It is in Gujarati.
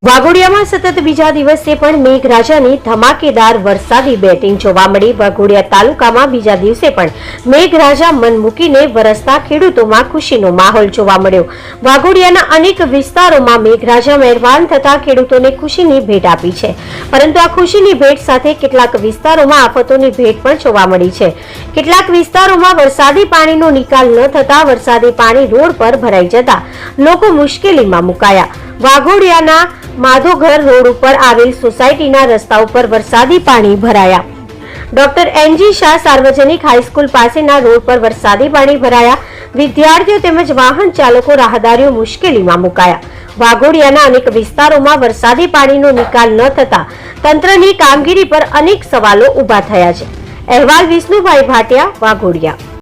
વાઘોડિયામાં સતત બીજા દિવસે પણ મેઘરાજાની ધમાકેદાર વરસાદી બેટિંગ જોવા મળી। વાઘોડિયા તાલુકામાં બીજા દિવસે પણ મેઘરાજા મન મૂકીને વરસતા ખેડૂતોમાં ખુશીનો માહોલ જોવા મળ્યો। વાઘોડિયાના અનેક વિસ્તારોમાં મેઘરાજા મહેરબાન થતા ખેડૂતોને ખુશીની ભેટ આપી છે, પરંતુ આ ખુશીની ભેટ સાથે કેટલાક વિસ્તારોમાં આફતોની ભેટ પણ જોવા મળી છે। કેટલાક વિસ્તારોમાં વરસાદી પાણીનો નિકાલ ન થતા વરસાદી પાણી રોડ પર ભરાઈ જતા લોકો મુશ્કેલીમાં મુકાયા। વાઘોડિયાના માધોઘર રોડ ઉપર આવેલ સોસાયટીના રસ્તા ઉપર વરસાદી પાણી ભરાયા। ડોક્ટર એનજી શાહ સાર્વજનિક હાઈસ્કૂલ પાસેના રોડ પર વરસાદી પાણી ભરાયા। વિદ્યાર્થીઓ તેમજ વાહન ચાલકો રાહદારીઓ મુશ્કેલીમાં મુકાયા। વાઘોડિયાના અનેક વિસ્તારોમાં વરસાદી પાણીનો નિકાલ ન થતા તંત્રની કામગીરી પર અનેક સવાલો ઉભા થયા છે। અહેવાલ વિષ્ણુભાઈ ભાટિયા, વાઘોડિયા।